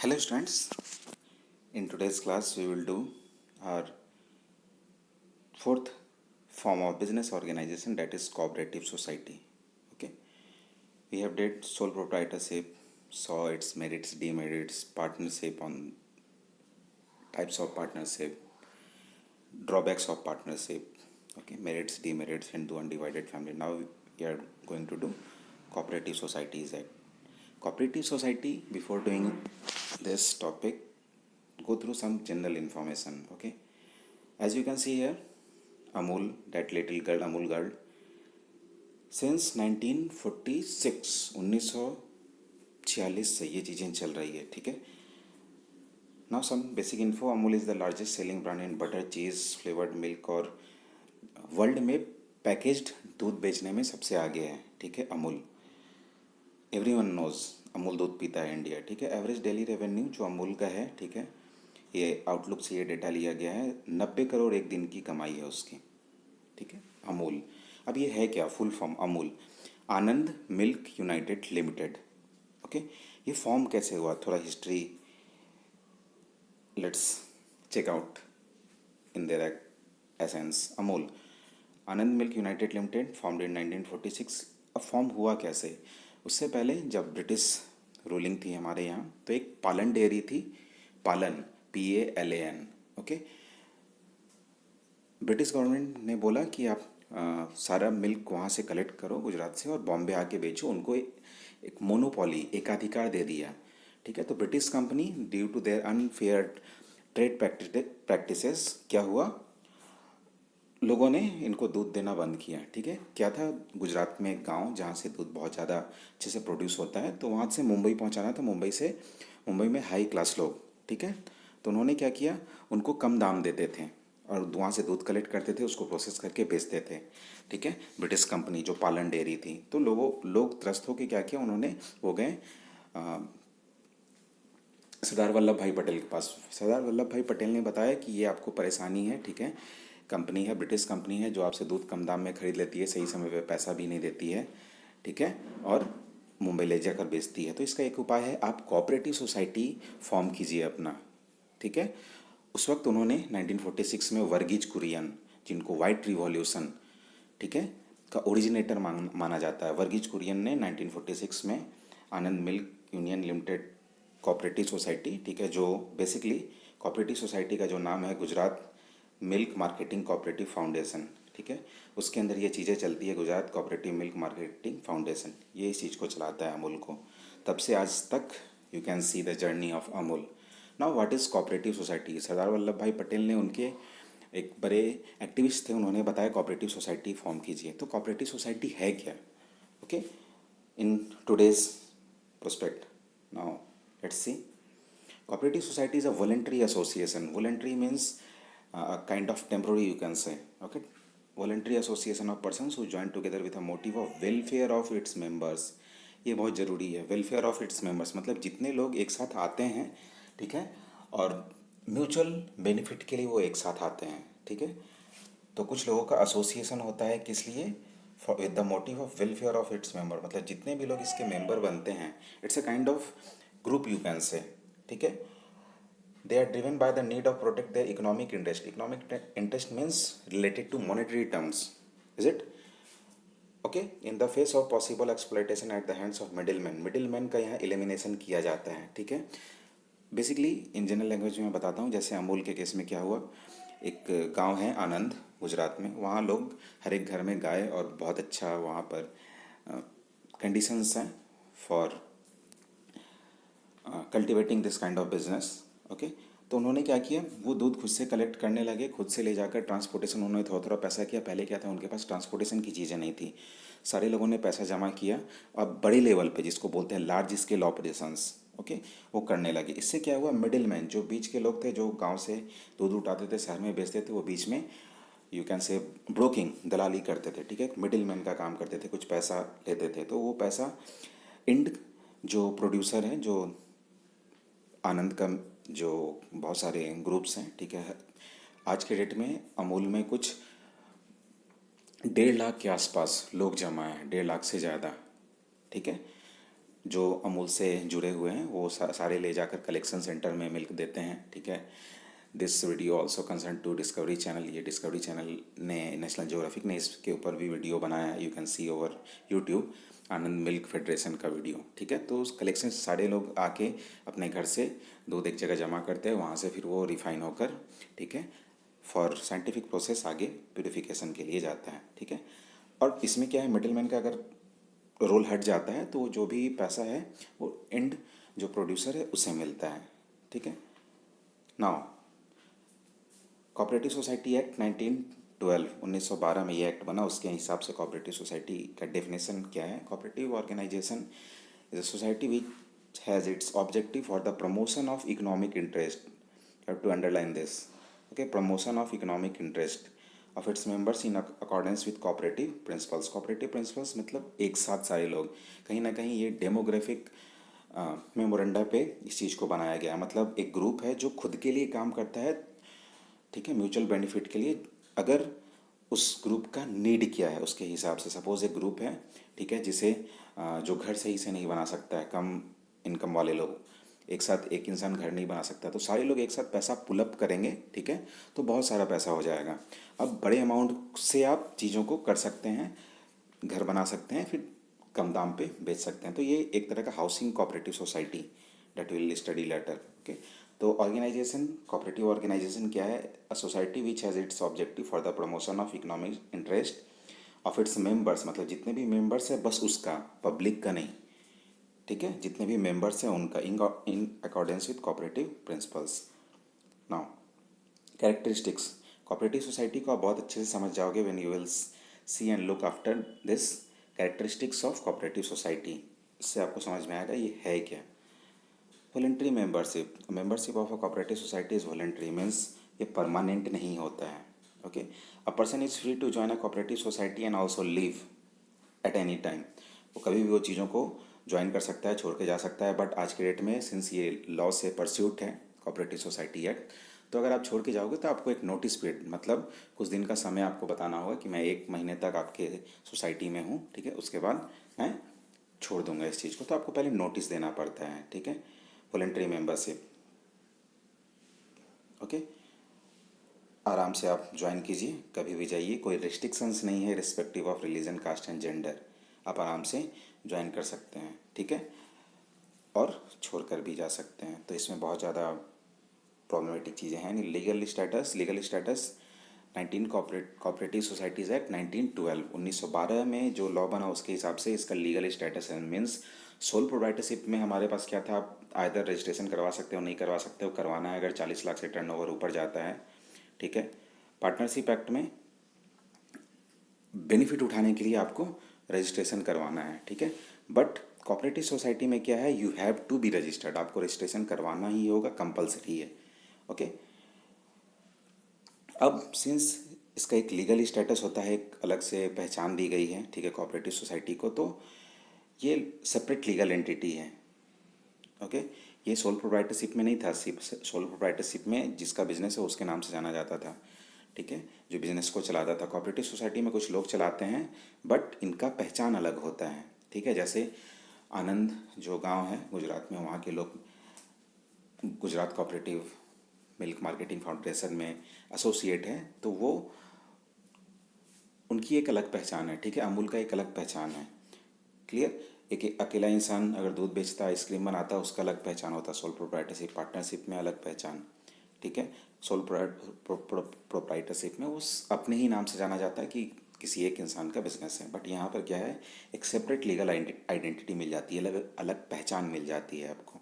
Hello students, in today's class we will do our fourth form of business organization, that is cooperative society. Okay, we have did sole proprietorship, saw its merits, demerits, partnership, on types of partnership, drawbacks of partnership, okay, merits, demerits, into undivided family. Now we are going to do cooperative societies act. Cooperative society, before doing this topic, go through some general information. Okay, as you can see here, Amul, that little girl, Amul girl, since 1946, 1946 से ये चीज़ें चल रही है. ठीक है. Now some basic info. Amul is the largest selling brand in butter, cheese, flavoured milk और world में पैकेज्ड दूध बेचने में सबसे आगे है. ठीक है. अमूल, एवरीवन नोज अमूल दूध पीता है इंडिया. ठीक है. एवरेज डेली रेवेन्यू जो अमूल का है, ठीक है, ये आउटलुक से ये डेटा लिया गया है, 90 करोड़ एक दिन की कमाई है उसकी. ठीक है. अमूल. अब ये है क्या? Full form Amul, Anand milk united limited. Okay. ये फॉर्म कैसे हुआ? थोड़ा history let's check out in their essence. Amul, Anand milk united limited, formed in 1946. अब फॉर्म हुआ कैसे? उससे पहले जब ब्रिटिश रूलिंग थी हमारे यहाँ, तो एक पालन डेयरी थी. पालन, PALAN. ओके. ब्रिटिश गवर्नमेंट ने बोला कि आप सारा मिल्क वहाँ से कलेक्ट करो गुजरात से और बॉम्बे आके बेचो. उनको एक मोनोपोली, एकाधिकार दे दिया. ठीक है. तो British company, due to their unfair trade practices, क्या हुआ, लोगों ने इनको दूध देना बंद किया. ठीक है. क्या था, गुजरात में एक गांव जहाँ से दूध बहुत ज़्यादा अच्छे से प्रोड्यूस होता है, तो वहाँ से मुंबई पहुँचाना था. मुंबई में हाई क्लास लोग. ठीक है. तो उन्होंने क्या किया, उनको कम दाम देते थे और वहाँ से दूध कलेक्ट करते थे, उसको प्रोसेस करके बेचते थे. ठीक है. ब्रिटिश कंपनी जो पालन डेयरी थी, तो लोग त्रस्त होकर क्या किया, उन्होंने हो गए सरदार वल्लभ भाई पटेल के पास. सरदार वल्लभ भाई पटेल ने बताया कि ये आपको परेशानी है. ठीक है. कंपनी है, ब्रिटिश कंपनी है, जो आपसे दूध कम दाम में खरीद लेती है, सही समय पे पैसा भी नहीं देती है. ठीक है. और मुंबई ले जाकर बेचती है. तो इसका एक उपाय है, आप कोऑपरेटिव सोसाइटी फॉर्म कीजिए अपना. ठीक है. उस वक्त उन्होंने 1946 में वर्गीज कुरियन, जिनको वाइट रिवॉल्यूशन, ठीक है, का ओरिजिनेटर माना जाता है, वर्गीज कुरियन ने 1946 में Anand milk union limited cooperative society, ठीक है, जो बेसिकली कोऑपरेटिव सोसाइटी का जो नाम है Gujarat milk marketing cooperative foundation. ठीक है. उसके अंदर ये चीज़ें चलती है, Gujarat cooperative milk marketing foundation, ये इस चीज़ को चलाता है अमूल को. तब से आज तक you can see the journey of Amul. Now what is cooperative society? Sardar Vallabh Bhai Patel ने, उनके एक बड़े एक्टिविस्ट थे, उन्होंने बताया कोऑपरेटिव सोसाइटी फॉर्म कीजिए. तो कोऑपरेटिव सोसाइटी है क्या? Okay. In today's prospect, now let's see. Cooperative society is a voluntary association. Voluntary means a kind of temporary, you can say. Okay. Voluntary association of persons who join together with a motive of welfare of its members. ये बहुत ज़रूरी है. Welfare of its members मतलब जितने लोग एक साथ आते हैं, ठीक है, और म्यूचुअल बेनिफिट के लिए वो एक साथ आते हैं. ठीक है. तो कुछ लोगों का एसोसिएशन होता है, किस लिए? With the motive of welfare of its member, मतलब जितने भी लोग इसके मेंबर बनते हैं, it's a kind of group, you can say. ठीक है. They are driven by the need of protect their economic interest. Economic interest means related to monetary terms, is it? Okay. In the face of possible exploitation at the hands of middle man का यहाँ elimination किया जाता है. ठीक है. Basically in general language में बताता हूँ. जैसे अमूल के केस में क्या हुआ, एक गांव है आनंद, गुजरात में, वहाँ लोग हर एक घर में गाय, और बहुत अच्छा वहाँ पर कंडीशंस हैं for cultivating this kind of business. Okay. तो उन्होंने क्या किया, वो दूध खुद से कलेक्ट करने लगे, खुद से ले जाकर ट्रांसपोर्टेशन, उन्होंने थोड़ा थोड़ा पैसा किया. पहले क्या था, उनके पास ट्रांसपोर्टेशन की चीज़ें नहीं थी. सारे लोगों ने पैसा जमा किया. अब बड़े लेवल पे, जिसको बोलते हैं लार्ज स्केल ऑपरेशंस, ओके, वो करने लगे. इससे क्या हुआ, मिडिल मैन, जो बीच के लोग थे, जो गांव से दूध उठाते थे, शहर में बेचते थे, वो बीच में यू कैन से ब्रोकिंग, दलाली करते थे. ठीक है. मिडिल मैन का काम करते थे, कुछ पैसा लेते थे. तो वो पैसा इंड जो प्रोड्यूसर हैं, जो आनंद का, जो बहुत सारे ग्रुप्स हैं, ठीक है, आज के डेट में अमूल में कुछ 1.5 लाख के आसपास लोग जमा हैं, 1.5 लाख से ज़्यादा. ठीक है. जो अमूल से जुड़े हुए हैं वो सारे ले जाकर कलेक्शन सेंटर में मिल्क देते हैं, ठीक है। This video also concern to Discovery Channel, ये डिस्कवरी चैनल ने, नेशनल ज्योग्राफिक ने इसके ऊपर भी वीडियो बनाया है, you can see over YouTube, Anand milk federation का वीडियो, ठीक है। तो उस कलेक्शन से सारे लोग आके अपने घर से दूध एक जगह जमा करते हैं, वहाँ से फिर वो रिफाइन होकर, ठीक है, फॉर साइंटिफिक प्रोसेस आगे प्यूरिफिकेशन के लिए जाता है, ठीक है। और इसमें क्या है, मिडिलमैन का अगर रोल हट जाता है तो जो भी पैसा है वो एंड जो प्रोड्यूसर है उसे मिलता है, ठीक है। नाउ कोऑपरेटिव सोसाइटी एक्ट 1912 में ये एक्ट बना, उसके हिसाब से कोऑपरेटिव सोसाइटी का डेफिनेशन क्या है। Cooperative organization is a society which has its objective for the promotion of economic interest, have to underline this, okay, promotion of economic interest of its members in accordance with cooperative principles. Cooperative principles मतलब एक साथ सारे लोग, कहीं ना कहीं ये demographic memoranda पे इस चीज़ को बनाया गया, मतलब एक ग्रुप है जो खुद के लिए काम करता है, ठीक है, म्यूचुअल बेनिफिट के लिए। अगर उस ग्रुप का नीड क्या है उसके हिसाब से, सपोज एक ग्रुप है, ठीक है, जिसे जो घर सही से नहीं बना सकता है, कम इनकम वाले लोग, एक साथ एक इंसान घर नहीं बना सकता, तो सारे लोग एक साथ पैसा पुलअप करेंगे, ठीक है, तो बहुत सारा पैसा हो जाएगा। अब बड़े अमाउंट से आप चीज़ों को कर सकते हैं, घर बना सकते हैं, फिर कम दाम पे बेच सकते हैं। तो ये एक तरह का housing cooperative society that will study later, okay. तो ऑर्गेनाइजेशन, कोऑपरेटिव ऑर्गेनाइजेशन क्या है, a society which has its objective for the promotion of economic interest of its members, मतलब जितने भी मेंबर्स है बस उसका, पब्लिक का नहीं, ठीक है, जितने भी मेंबर्स हैं उनका, in accordance with cooperative principles. Now characteristics, cooperative society को आप बहुत अच्छे से समझ जाओगे when you will see and look after this characteristics of cooperative society. इससे आपको समझ में आएगा ये है क्या। Voluntary membership, membership of a cooperative society is voluntary, means ये परमानेंट नहीं होता है, okay. A person is free to join a cooperative society and also leave at any time, वो कभी भी वो चीज़ों को ज्वाइन कर सकता है, छोड़ के जा सकता है। बट आज के डेट में सिंस ये लॉ से परस्यूट है कोऑपरेटिव सोसाइटी एक्ट, तो अगर आप छोड़ के जाओगे तो आपको एक नोटिस पीरियड, मतलब कुछ दिन का समय आपको बताना होगा कि मैं 1 महीने तक आपके सोसाइटी में हूँ, ठीक है, उसके बाद मैं छोड़ दूंगा इस चीज़ को, तो आपको पहले नोटिस देना पड़ता है, ठीक है। वॉलेंट्री मेंबरशिप, ओके, आराम से आप ज्वाइन कीजिए, कभी भी जाइए, कोई रिस्ट्रिक्शंस नहीं है respective of religion, caste and gender, आप आराम से ज्वाइन कर सकते हैं, ठीक है, और छोड़ कर भी जा सकते हैं। तो इसमें बहुत ज़्यादा प्रॉब्लमेटिक चीज़ें हैं नहीं। Legal status 19 cooperative societies act 1912 में जो लॉ बना उसके हिसाब से इसका लीगल स्टेटस है, मीन्स सोल प्रोप्राइटरशिप में हमारे पास क्या था, आप आइदर रजिस्ट्रेशन करवा सकते हो, नहीं करवा सकते हो, करवाना है अगर 40 लाख से टर्नओवर ऊपर जाता है, ठीक है। पार्टनरशिप एक्ट में बेनिफिट उठाने के लिए आपको रजिस्ट्रेशन करवाना है, ठीक है। बट कोऑपरेटिव सोसाइटी में क्या है, you have to be registered, आपको रजिस्ट्रेशन करवाना ही होगा, कंपलसरी है, ओके। अब सिंस इसका एक लीगल स्टेटस होता है, एक अलग से पहचान दी गई है, ठीक है, कोऑपरेटिव सोसाइटी को, तो ये सेपरेट लीगल एंटिटी है, ओके। ये सोल प्रोप्राइटरशिप में नहीं था, सिर्फ सोल प्रोप्राइटरशिप में जिसका बिजनेस है उसके नाम से जाना जाता था, ठीक है, जो बिजनेस को चलाता था। कोऑपरेटिव सोसाइटी में कुछ लोग चलाते हैं बट इनका पहचान अलग होता है, ठीक है। जैसे आनंद जो गांव है गुजरात में, वहाँ के लोग Gujarat cooperative milk marketing foundation में एसोसिएट है, तो वो उनकी एक अलग पहचान है, ठीक है। अमूल का एक अलग पहचान है, क्लियर। एक अकेला इंसान अगर दूध बेचता है, आइसक्रीम बनाता है, उसका अलग पहचान होता है। सोल प्रोप्राइटरशिप, पार्टनरशिप में अलग पहचान, ठीक है। सोल प्रोप्राइटरशिप में उस अपने ही नाम से जाना जाता है कि किसी एक इंसान का बिजनेस है। बट यहाँ पर क्या है, एक सेपरेट लीगल आइडेंटिटी मिल जाती है, अलग अलग पहचान मिल जाती है आपको,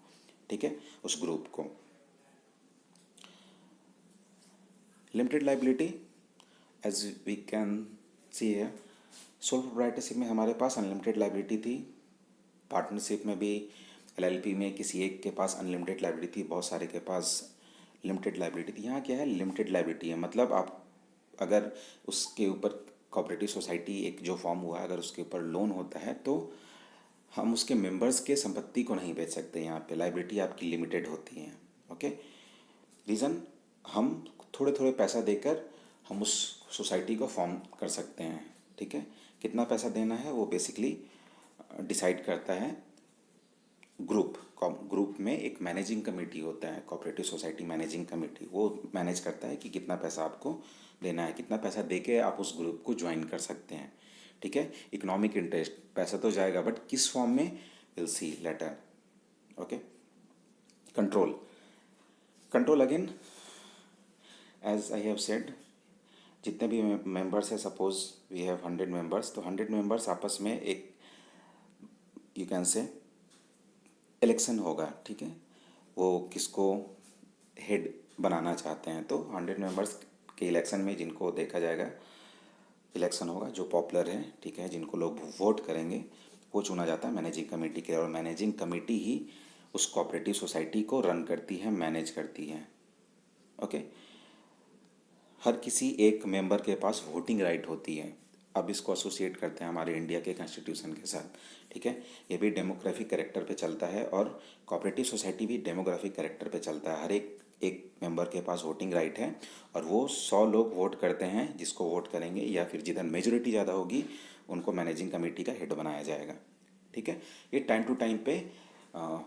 ठीक है, उस ग्रुप को। Limited liability, as we can see है, सोल प्रोप्राइटरशिप में हमारे पास अनलिमिटेड लाइबिलिटी थी, पार्टनरशिप में भी एलएलपी में किसी एक के पास अनलिमिटेड लाइबिलिटी थी, बहुत सारे के पास लिमिटेड लाइबिलिटी थी। यहाँ क्या है, लिमिटेड लाइबिलिटी है, मतलब आप अगर उसके ऊपर कोऑपरेटिव सोसाइटी एक जो फॉर्म हुआ है, अगर उसके ऊपर लोन होता है तो हम उसके मेंबर्स के संपत्ति को नहीं बेच सकते, यहाँ पे लाइबिलिटी आपकी लिमिटेड होती है, ओके। रीज़न, हम थोड़े थोड़े पैसा देकर हम उस सोसाइटी को फॉर्म कर सकते हैं, ठीक है। कितना पैसा देना है वो बेसिकली डिसाइड करता है ग्रुप में एक मैनेजिंग कमेटी होता है, कोऑपरेटिव सोसाइटी मैनेजिंग कमेटी, वो मैनेज करता है कि कितना पैसा आपको देना है, कितना पैसा दे के आप उस ग्रुप को ज्वाइन कर सकते हैं। ठीक है, इकोनॉमिक इंटरेस्ट, पैसा तो जाएगा बट किस फॉर्म में, will see later. Okay, control, control again as I have said, जितने भी मेंबर्स है, सपोज वी हैव 100 मेंबर्स, तो 100 मेंबर्स आपस में एक, यू कैन से, इलेक्शन होगा। ठीक है, वो किसको हेड बनाना चाहते हैं, तो 100 मेंबर्स के इलेक्शन में जिनको देखा जाएगा, इलेक्शन होगा जो पॉपुलर है, ठीक है, जिनको लोग वोट करेंगे, वो चुना जाता है मैनेजिंग कमेटी के, और मैनेजिंग कमेटी ही उस कोऑपरेटिव सोसाइटी को रन करती है, मैनेज करती है। ओके, हर किसी एक मेंबर के पास वोटिंग राइट होती है। अब इसको एसोसिएट करते हैं हमारे इंडिया के कॉन्स्टिट्यूशन के साथ। ठीक है, ये भी डेमोग्राफिक कैरेक्टर पे चलता है, और कोऑपरेटिव सोसाइटी भी डेमोग्राफिक कैरेक्टर पे चलता है। हर एक मेंबर के पास वोटिंग राइट है, और वो 100 लोग वोट करते हैं, जिसको वोट करेंगे या फिर जिधर मेजोरिटी ज़्यादा होगी उनको मैनेजिंग कमेटी का हेड बनाया जाएगा। ठीक है, ये टाइम टू टाइम पे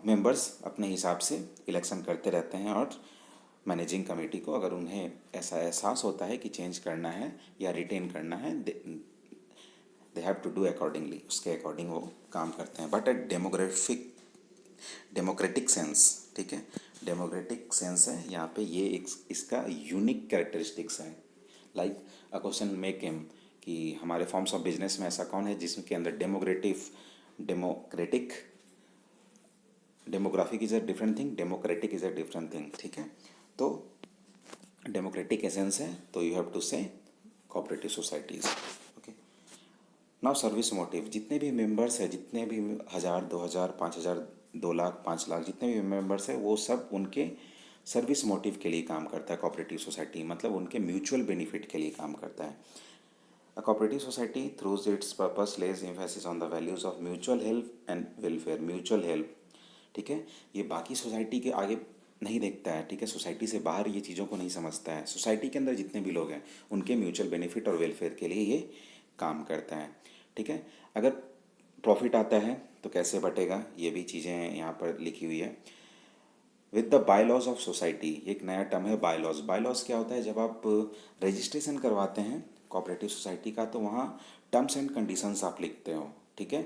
मेंबर्स अपने हिसाब से इलेक्शन करते रहते हैं, और मैनेजिंग कमेटी को अगर उन्हें ऐसा एहसास होता है कि चेंज करना है या रिटेन करना है, they have to do accordingly, उसके अकॉर्डिंग वो काम करते हैं। बट एट डेमोक्रेटिक सेंस, ठीक है, डेमोक्रेटिक सेंस है यहाँ पे, ये एक इसका यूनिक कैरेक्टरिस्टिक्स है। लाइक अ क्वेश्चन मे केम कि हमारे फॉर्म्स ऑफ बिजनेस में ऐसा कौन है जिसके अंदर demographic is a different thing, democratic is a different thing. ठीक है, तो डेमोक्रेटिक एसेंस है, तो यू हैव टू से cooperative societies. Okay, now service motive, जितने भी मेंबर्स हैं, जितने भी 1000, 2000, 5000, 2 लाख, 5 लाख, जितने भी मेंबर्स हैं, वो सब उनके सर्विस मोटिव के लिए काम करता है। कोऑपरेटिव सोसाइटी मतलब उनके म्यूचुअल बेनिफिट के लिए काम करता है। A cooperative society through its purpose lays emphasis on the values of mutual help and welfare. Mutual help, ठीक है, ये बाकी सोसाइटी के आगे नहीं देखता है। ठीक है, सोसाइटी से बाहर ये चीज़ों को नहीं समझता है। सोसाइटी के अंदर जितने भी लोग हैं उनके म्यूचुअल बेनिफिट और वेलफेयर के लिए ये काम करता है। ठीक है, अगर प्रॉफिट आता है तो कैसे बटेगा, ये भी चीज़ें यहाँ पर लिखी हुई है। With the bylaws of society, एक नया टर्म है बायलॉज। बायलॉज क्या होता है, जब आप रजिस्ट्रेशन करवाते हैं कोऑपरेटिव सोसाइटी का, तो वहाँ टर्म्स एंड कंडीशंस आप लिखते हो। ठीक है,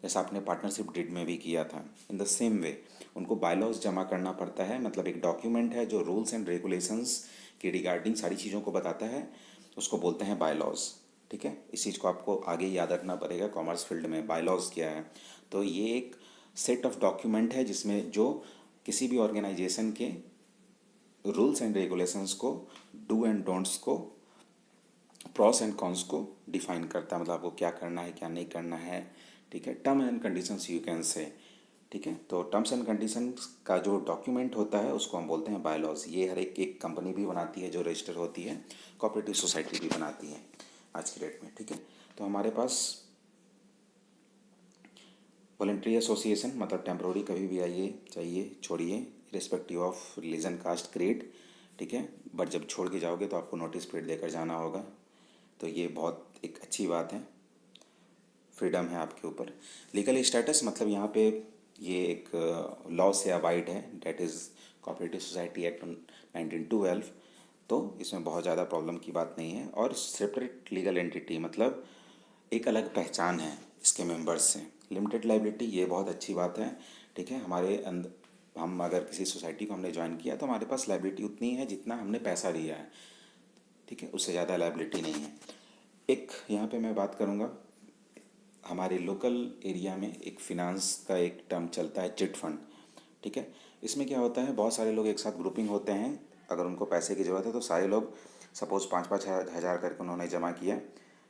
जैसा आपने पार्टनरशिप डीड में भी किया था, इन द सेम वे उनको बायलॉज जमा करना पड़ता है। मतलब एक डॉक्यूमेंट है जो रूल्स एंड रेगुलेशंस की रिगार्डिंग सारी चीज़ों को बताता है, उसको बोलते हैं बायलॉज। ठीक है, इस चीज़ को आपको आगे याद रखना पड़ेगा कॉमर्स फील्ड में, बायलॉज क्या है। तो ये एक सेट ऑफ डॉक्यूमेंट है जिसमें जो किसी भी ऑर्गेनाइजेशन के रूल्स एंड रेगुलेशंस को, डू एंड डोंट्स को, प्रॉस एंड कॉन्स को डिफाइन करता है। मतलब आपको क्या करना है, क्या नहीं करना है। ठीक है, term and conditions you can say. ठीक है, तो टर्म्स एंड कंडीशंस का जो डॉक्यूमेंट होता है उसको हम बोलते हैं बायलॉज। ये हर एक कंपनी भी बनाती है जो रजिस्टर होती है, कोऑपरेटिव सोसाइटी भी बनाती है आज की डेट में। ठीक है, तो हमारे पास वॉलेंट्री एसोसिएशन मतलब टेम्प्रोरी कभी भी आइए, चाहिए, छोड़िए, respective of religion, caste, creed. ठीक है, बट जब छोड़ के जाओगे तो आपको नोटिस पीरियड देकर जाना होगा, तो ये बहुत एक अच्छी बात है, फ्रीडम है आपके ऊपर। लीगल स्टेटस मतलब यहाँ पे ये एक लॉ से अवाइड है, that is cooperative society act 1912, तो इसमें बहुत ज़्यादा प्रॉब्लम की बात नहीं है। और सेपरेट लीगल एंटिटी मतलब एक अलग पहचान है इसके मेंबर्स से। लिमिटेड लाइबिलिटी, ये बहुत अच्छी बात है। ठीक है, हमारे अंदर हम अगर किसी सोसाइटी को हमने ज्वाइन किया तो हमारे पास लाइबिलिटी उतनी है जितना हमने पैसा दिया है। ठीक है, उससे ज़्यादा लाइबिलिटी नहीं है। एक यहाँ पे मैं बात करूँगा, हमारे लोकल एरिया में एक फिनांस का एक टर्म चलता है, चिट फंड। ठीक है, इसमें क्या होता है, बहुत सारे लोग एक साथ ग्रुपिंग होते हैं, अगर उनको पैसे की ज़रूरत है तो सारे लोग सपोज़ 5-5 हज़ार करके उन्होंने जमा किया।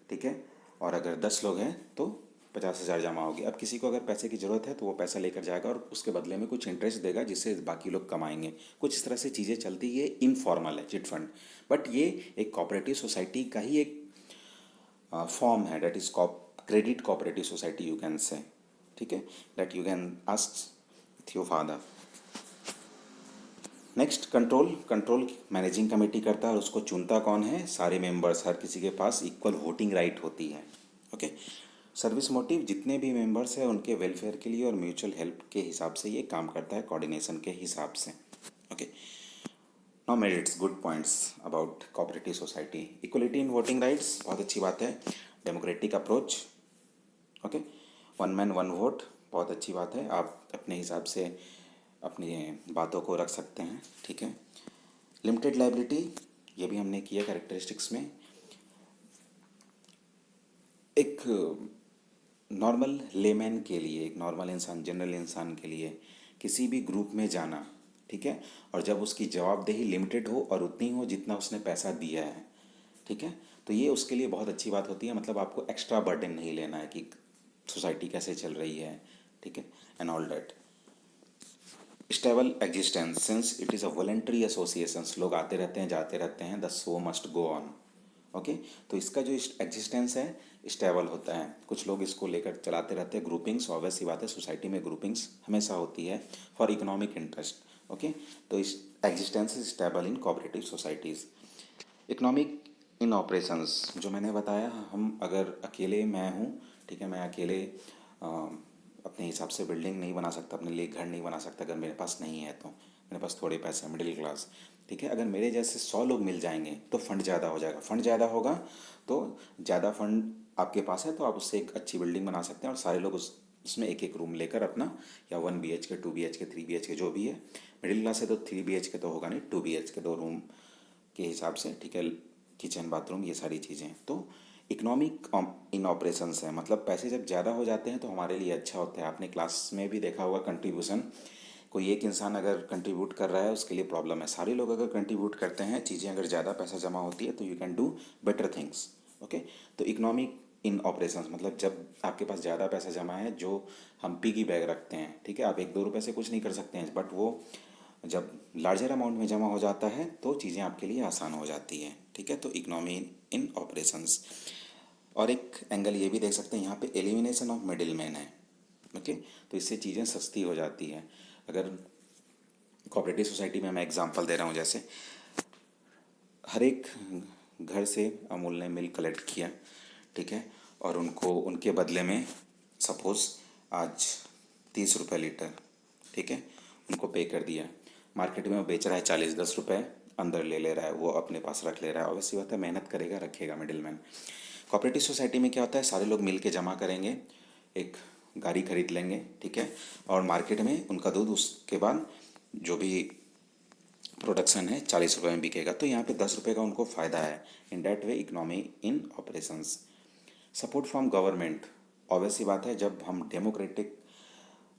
ठीक है, और अगर 10 लोग हैं तो 50,000 जमा होगी। अब किसी को अगर पैसे की ज़रूरत है तो वो पैसा लेकर जाएगा और उसके बदले में कुछ इंटरेस्ट देगा, जिससे बाकी लोग कमाएंगे। कुछ इस तरह से चीज़ें चलती है, ये इनफॉर्मल है चिट फंड, बट ये एक कोऑपरेटिव सोसाइटी का ही एक फॉर्म है, that is credit cooperative society you can say. ठीक है, that you can ask with your father. Next control, control managing committee करता है और उसको चुनता कौन है, सारे मेंबर्स, हर किसी के पास इक्वल वोटिंग राइट होती है। ओके, सर्विस मोटिव जितने भी मेंबर्स हैं उनके वेलफेयर के लिए और म्यूचुअल हेल्प के हिसाब से ये काम करता है, कोऑर्डिनेशन के हिसाब से। Okay, now merits, good points about cooperative society. Equality in voting rights, बहुत अच्छी बात है। Democratic approach, okay. One man one vote, बहुत अच्छी बात है। आप अपने हिसाब से अपनी बातों को रख सकते हैं, ठीक है। लिमिटेड लाइबिलिटी, ये भी हमने किया कैरेक्टरिस्टिक्स में। एक नॉर्मल लेमैन के लिए, एक नॉर्मल इंसान, जनरल इंसान के लिए किसी भी ग्रुप में जाना, ठीक है, और जब उसकी जवाबदेही लिमिटेड हो और उतनी हो जितना उसने पैसा दिया है, ठीक है, तो ये उसके लिए बहुत अच्छी बात होती है। मतलब आपको एक्स्ट्रा बर्डन नहीं लेना है कि सोसाइटी कैसे चल रही है, ठीक है, and all that. Stable existence, since it is a voluntary associations, लोग आते रहते हैं जाते रहते हैं, the show must go on. Okay, तो इसका जो एग्जिस्टेंस है स्टेबल होता है। कुछ लोग इसको लेकर चलाते रहते हैं। ग्रुपिंग्स, ऑब्वियस सी बात है, सोसाइटी में ग्रुपिंग्स हमेशा होती है फॉर इकोनॉमिक इंटरेस्ट। ओके, तो इस existence is stable in cooperative societies. Economic in operations, जो मैंने बताया, हम अगर अकेले मैं हूँ, ठीक है, मैं अकेले अपने हिसाब से बिल्डिंग नहीं बना सकता, अपने लिए घर नहीं बना सकता अगर मेरे पास नहीं है तो। मेरे पास थोड़े पैसे, मिडिल क्लास, ठीक है। अगर मेरे जैसे 100 लोग मिल जाएंगे तो फंड ज़्यादा हो जाएगा। फंड ज़्यादा होगा तो ज़्यादा फंड आपके पास है तो आप उससे एक अच्छी बिल्डिंग बना सकते हैं और सारे लोग उसमें एक एक रूम लेकर अपना, या 1 BHK, 2 BHK, 3 BHK जो भी है। मिडिल क्लास है तो 3 BHK तो होगा नहीं, 2 BHK, 2 रूम के हिसाब से, ठीक है, किचन बाथरूम ये सारी चीज़ें। तो इकोनॉमिक इन ऑपरेशंस है, मतलब पैसे जब ज़्यादा हो जाते हैं तो हमारे लिए अच्छा होता है। आपने क्लास में भी देखा होगा कंट्रीब्यूशन, कोई एक इंसान अगर कंट्रीब्यूट कर रहा है उसके लिए प्रॉब्लम है। सारे लोग अगर कंट्रीब्यूट करते हैं, चीज़ें अगर ज़्यादा पैसा जमा होती है तो you can do better things. Okay, तो इकोनॉमिक इन ऑपरेशंस मतलब जब आपके पास ज़्यादा पैसा जमा है, जो हम पिगी बैग रखते हैं, ठीक है, आप 1-2 रुपये से कुछ नहीं कर सकते हैं, बट वो जब लार्जर अमाउंट में जमा हो जाता है तो चीज़ें आपके लिए आसान हो जाती है, ठीक है। तो इकोनॉमी इन ऑपरेशंस। और एक एंगल ये भी देख सकते हैं यहाँ पे, एलिमिनेशन ऑफ मिडिल मैन है। ओके, तो इससे चीज़ें सस्ती हो जाती है। अगर कोऑपरेटिव सोसाइटी में मैं एग्जांपल दे रहा हूँ, जैसे हर एक घर से अमूल ने मिल्क कलेक्ट किया, ठीक है, और उनको उनके बदले में सपोज़ आज 30 रुपये लीटर, ठीक है, उनको पे कर दिया। मार्केट में वो बेच रहा है 40-10 रुपये, अंदर ले रहा है, वो अपने पास रख ले रहा है। ऑब्वियसली बात है, मेहनत करेगा, रखेगा मिडिल मैन। कोऑपरेटिव सोसाइटी में क्या होता है, सारे लोग मिल के जमा करेंगे, एक गाड़ी खरीद लेंगे, ठीक है, और मार्केट में उनका दूध उसके बाद जो भी प्रोडक्शन है 40 रुपये में बिकेगा, तो यहाँ पे 10 रुपये का उनको फ़ायदा है। In that way economy in operations. Support from government, obvious सी बात है, जब हम डेमोक्रेटिक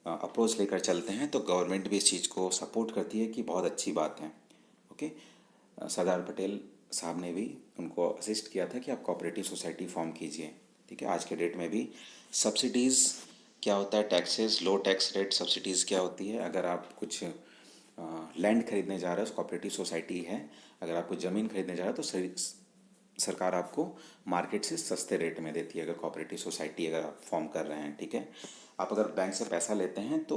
अप्रोच लेकर चलते हैं तो गवर्नमेंट भी इस चीज़ को सपोर्ट करती है कि बहुत अच्छी बात है। ओके, सरदार पटेल साहब ने भी उनको असिस्ट किया था कि आप कोऑपरेटिव सोसाइटी फॉर्म कीजिए, ठीक है। आज के डेट में भी सब्सिडीज़ क्या होता है, टैक्सेस, लो टैक्स रेट सब्सिडीज़ क्या होती है। अगर आप कुछ लैंड खरीदने जा रहे हो, कोऑपरेटिव सोसाइटी है, अगर आपको ज़मीन खरीदने जा रहे हो तो सरकार आपको मार्केट से सस्ते रेट में देती है, अगर कोऑपरेटिव सोसाइटी अगर आप फॉर्म कर रहे हैं, ठीक है। आप अगर बैंक से पैसा लेते हैं तो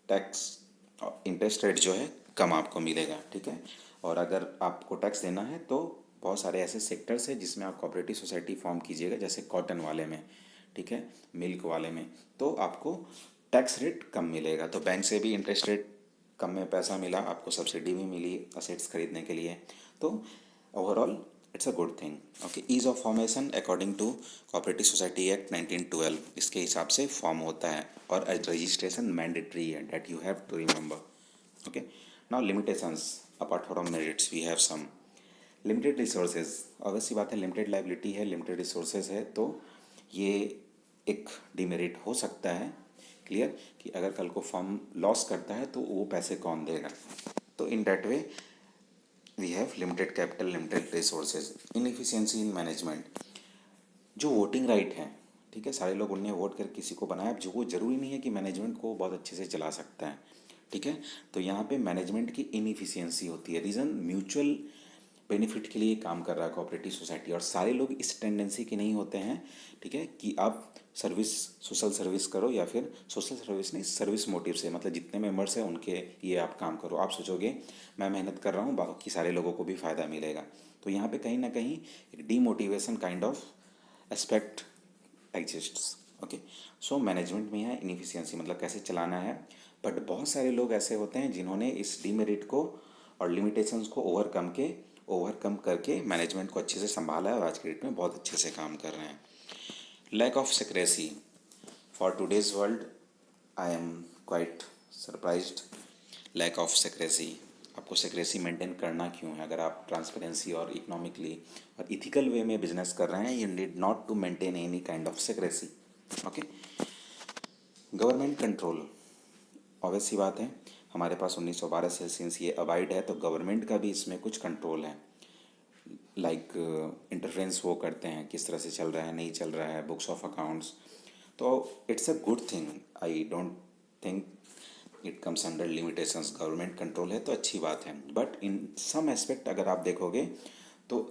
टैक्स इंटरेस्ट रेट जो है कम आपको मिलेगा, ठीक है। और अगर आपको टैक्स देना है तो बहुत सारे ऐसे सेक्टर्स हैं जिसमें आप कोऑपरेटिव सोसाइटी फॉर्म कीजिएगा, जैसे कॉटन वाले में, ठीक है, मिल्क वाले में, तो आपको टैक्स रेट कम मिलेगा। तो बैंक से भी इंटरेस्ट रेट कम में पैसा मिला, आपको सब्सिडी भी मिली असेट्स खरीदने के लिए। तो overall it's a good thing. Okay, ease of formation according to cooperative society act 1912, इसके हिसाब से फॉर्म होता है, और रजिस्ट्रेशन मैंडेटरी है, that you have to remember. Okay, now limitations apart from merits we have some. Limited resources, obviously बात है, लिमिटेड लाइबिलिटी है, लिमिटेड रिसोर्सेज है, तो ये एक डिमेरिट हो सकता है, क्लियर, कि अगर कल को फर्म लॉस करता है तो वो पैसे कौन देगा। तो in that way we have limited capital, limited resources. Inefficiency in management, जो वोटिंग राइट है, ठीक है, सारे लोग उन्हें वोट कर किसी को बनाया, जो वो ज़रूरी नहीं है कि मैनेजमेंट को बहुत अच्छे से चला सकता है, ठीक है। तो यहाँ पे मैनेजमेंट की इनएफिशिएंसी होती है। रीज़न म्यूचुअल बेनिफिट के लिए काम कर रहा है कोऑपरेटिव सोसाइटी, और सारे लोग इस टेंडेंसी के नहीं होते हैं, ठीक है, कि आप सर्विस, सोशल सर्विस करो, या फिर सोशल सर्विस नहीं, सर्विस मोटिव से, मतलब जितने मेंबर्स हैं उनके ये आप काम करो। आप सोचोगे मैं मेहनत कर रहा हूँ, बाकी सारे लोगों को भी फ़ायदा मिलेगा। तो यहाँ पे कहीं ना कहीं एक demotivation kind of aspect exists. Okay. So management में है इनएफिशिएंसी, मतलब कैसे चलाना है। बट बहुत सारे लोग ऐसे होते हैं जिन्होंने इस डीमेरिट को और लिमिटेशंस को ओवरकम करके मैनेजमेंट को अच्छे से संभाला है और आज के डेट में बहुत अच्छे से काम कर रहे हैं। Lack of secrecy for today's world, I am quite surprised. Lack of secrecy, आपको सिक्रेसी मेंटेन करना क्यों है? अगर आप ट्रांसपेरेंसी और इकोनॉमिकली और इथिकल वे में बिजनेस कर रहे हैं, you need not to maintain any kind of secrecy. Okay. Government control, obvious सी बात है, हमारे पास 1912 से सिंस ये अवाइड है तो गवर्नमेंट का भी इसमें कुछ कंट्रोल है। लाइक इंटरफेरेंस वो करते हैं किस तरह से चल रहा है, नहीं चल रहा है, बुक्स ऑफ अकाउंट्स। तो it's a good thing, I don't think it comes under limitations. Government control है तो अच्छी बात है, बट इन सम एस्पेक्ट अगर आप देखोगे तो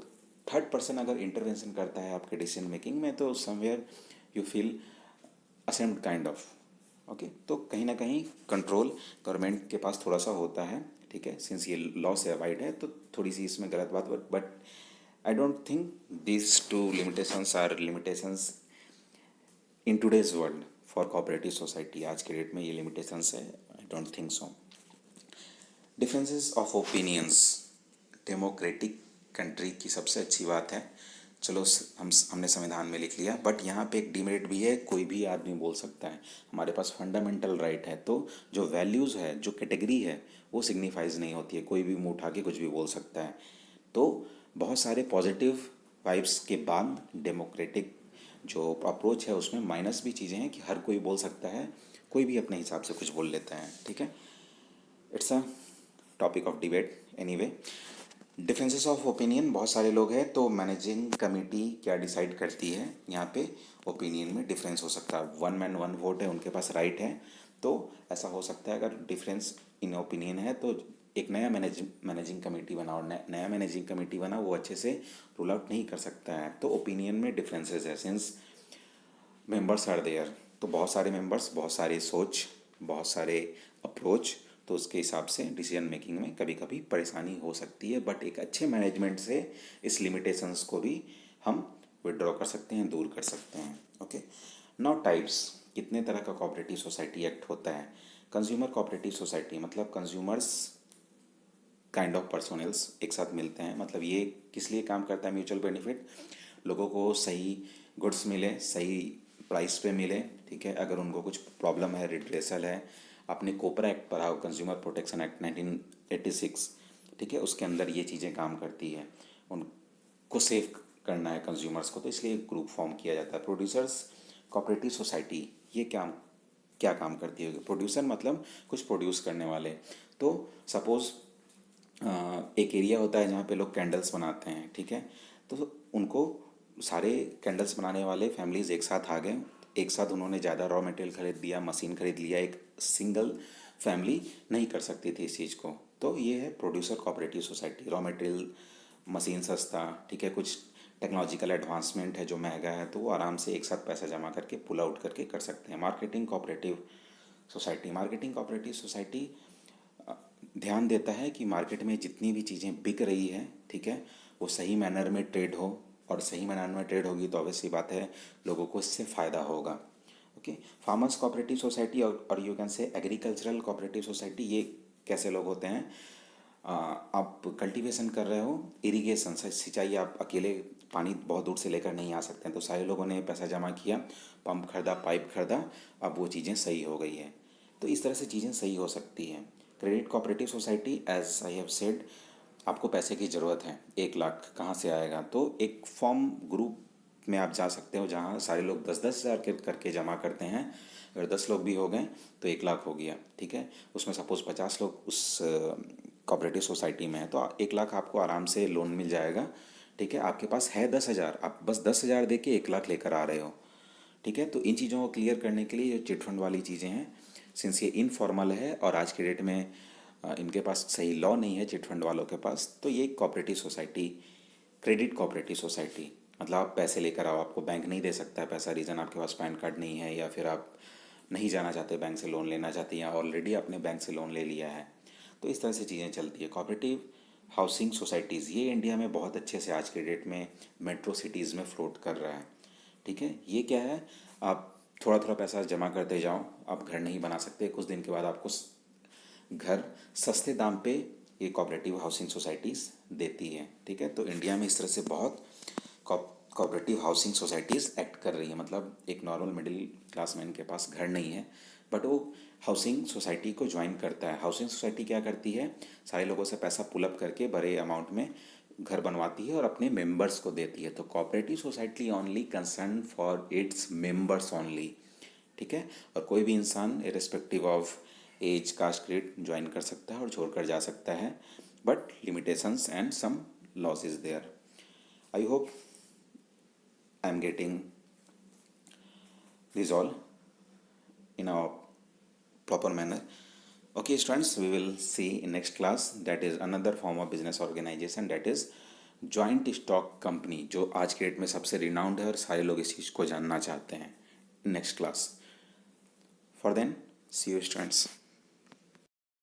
थर्ड पर्सन अगर इंटरवेंशन करता है आपके डिसीजन मेकिंग में तो somewhere you feel ashamed kind of. Okay, तो कहीं ना कहीं कंट्रोल गवर्नमेंट के पास थोड़ा सा होता है, ठीक है, सिंस ये लॉ से अवॉइड है तो थोड़ी सी इसमें गलत बात, but I don't think these two limitations are limitations in today's world for cooperative society. आज के डेट में ये लिमिटेशंस है, I don't think so. Differences of opinions, democratic country की सबसे अच्छी बात है। चलो हमने संविधान में लिख लिया, बट यहाँ पे एक डिमेरिट भी है, कोई भी आदमी बोल सकता है। हमारे पास फंडामेंटल राइट है तो जो वैल्यूज़ है, जो कैटेगरी है, वो सिग्निफाइज नहीं होती है, कोई भी मुंह उठा के कुछ भी बोल सकता है। तो बहुत सारे पॉजिटिव वाइब्स के बाद डेमोक्रेटिक जो अप्रोच है उसमें माइनस भी चीज़ें हैं कि हर कोई बोल सकता है, कोई भी अपने हिसाब से कुछ बोल लेता है, ठीक है। It's a topic of debate anyway. Differences of opinion, बहुत सारे लोग हैं तो मैनेजिंग कमेटी क्या डिसाइड करती है, यहाँ पे ओपिनियन में डिफरेंस हो सकता है। वन मैन वन वोट है, उनके पास राइट है, तो ऐसा हो सकता है अगर डिफरेंस इन ओपिनियन है तो एक नया मैनेजिंग कमेटी बना और नया मैनेजिंग कमेटी बना वो अच्छे से रूल आउट नहीं कर सकता है। तो ओपिनियन में डिफरेंसेस है, सिंस मेंबर्स आर देयर, तो बहुत सारे मेंबर्स, बहुत सारी सोच, बहुत सारे अप्रोच, तो उसके हिसाब से डिसीजन मेकिंग में कभी कभी परेशानी हो सकती है। बट एक अच्छे मैनेजमेंट से इस लिमिटेशंस को भी हम विड्रॉ कर सकते हैं, दूर कर सकते हैं। ओके। नाउ टाइप्स, कितने तरह का कोऑपरेटिव सोसाइटी एक्ट होता है? कंज्यूमर कोऑपरेटिव सोसाइटी मतलब कंज्यूमर्स काइंड ऑफ पर्सनल्स एक साथ मिलते हैं, मतलब ये किस लिए काम करता है? म्यूचुअल बेनिफिट, लोगों को सही गुड्स मिले, सही प्राइस पे मिले, ठीक है। अगर उनको कुछ प्रॉब्लम है, रिड्रेसल है, आपने कोपरा एक्ट पढ़ा हो, कंज्यूमर प्रोटेक्शन एक्ट 1986, ठीक है, उसके अंदर ये चीज़ें काम करती है, उनको सेव करना है कंज्यूमर्स को, तो इसलिए ग्रुप फॉर्म किया जाता है। प्रोड्यूसर्स कोऑपरेटिव सोसाइटी, ये क्या क्या काम करती है? प्रोड्यूसर मतलब कुछ प्रोड्यूस करने वाले। तो सपोज़ एक एरिया होता है जहाँ पे लोग कैंडल्स बनाते हैं, ठीक है, तो उनको सारे कैंडल्स बनाने वाले फैमिलीज़ एक साथ आ गए, एक साथ उन्होंने ज़्यादा रॉ मटेरियल खरीद लिया, मशीन खरीद लिया, एक सिंगल फैमिली नहीं कर सकती थी इस चीज़ को, तो ये है producer cooperative society. Raw material, machine सस्ता, ठीक है, कुछ टेक्नोलॉजिकल एडवांसमेंट है जो महंगा है, तो वो आराम से एक साथ पैसा जमा करके पुल आउट करके कर सकते हैं। Marketing cooperative society, marketing cooperative society ध्यान देता है कि मार्केट में जितनी भी चीज़ें बिक रही है, ठीक है, वो सही मैनर में ट्रेड हो, और सही मैनर में ट्रेड होगी तो ऑब्वियसली बात है लोगों को इससे फ़ायदा होगा। ओके। फार्मर्स कोऑपरेटिव सोसाइटी और यू कैन से एग्रीकल्चरल कोऑपरेटिव सोसाइटी, ये कैसे लोग होते हैं? आप कल्टीवेशन कर रहे हो, इरिगेशन सिंचाई, आप अकेले पानी बहुत दूर से लेकर नहीं आ सकते हैं, तो सारे लोगों ने पैसा जमा किया, पंप खरीदा, पाइप खरीदा, अब वो चीज़ें सही हो गई है, तो इस तरह से चीज़ें सही हो सकती हैं। Credit cooperative society, as I have said, आपको पैसे की ज़रूरत है, 1 लाख कहाँ से आएगा? तो एक फॉर्म ग्रुप में आप जा सकते हो जहाँ सारे लोग 10-10 हज़ार करके जमा करते हैं। अगर 10 लोग भी हो गए तो 1 लाख हो गया, ठीक है। उसमें सपोज़ 50 लोग उस कोऑपरेटिव सोसाइटी में है तो 1 लाख आपको आराम से लोन मिल जाएगा, ठीक है। आपके पास है 10 हज़ार, आप बस 10 हज़ार दे के 1 लाख लेकर आ रहे हो, ठीक है। तो इन चीज़ों को क्लियर करने के लिए जो चिट फंड वाली चीज़ें हैं, सिंस ये इनफॉर्मल है और आज की डेट में इनके पास सही लॉ नहीं है चिट फंड वालों के पास, तो ये cooperative society, credit cooperative society, मतलब आप पैसे लेकर आओ, आपको बैंक नहीं दे सकता है पैसा, रीज़न आपके पास पैन कार्ड नहीं है, या फिर आप नहीं जाना चाहते बैंक से लोन लेना चाहते हैं, या ऑलरेडी आपने बैंक से लोन ले लिया है, तो इस तरह से चीज़ें चलती है। कोऑपरेटिव हाउसिंग सोसाइटीज़, ये इंडिया में बहुत अच्छे से आज के डेट में मेट्रो सिटीज़ में फ्लोट कर रहा है, ठीक है। ये क्या है? आप थोड़ा थोड़ा पैसा जमा करते जाओ। आप घर नहीं बना सकते, कुछ दिन के बाद आपको घर सस्ते दाम पे ये कोऑपरेटिव हाउसिंग सोसाइटीज़ देती है, ठीक है। तो इंडिया में इस तरह से बहुत कोऑपरेटिव हाउसिंग सोसाइटीज़ एक्ट कर रही है। मतलब एक नॉर्मल मिडिल क्लास मैन के पास घर नहीं है, बट वो हाउसिंग सोसाइटी को ज्वाइन करता है। हाउसिंग सोसाइटी क्या करती है, सारे लोगों से पैसा पुलअप करके बड़े अमाउंट में घर बनवाती है और अपने मेंबर्स को देती है। तो cooperative society only concern for its members only, ठीक है। और कोई भी इंसान irrespective of age, caste, creed ज्वाइन कर सकता है और छोड़कर जा सकता है, but limitations and some loss is there. I hope I am getting this all in a proper manner. Okay students, we will see in next class that is another form of business organization, that is joint stock company, जो आज के date में सबसे renowned है और सारे लोग इस चीज़ को जानना चाहते हैं। Next class, for then see you students.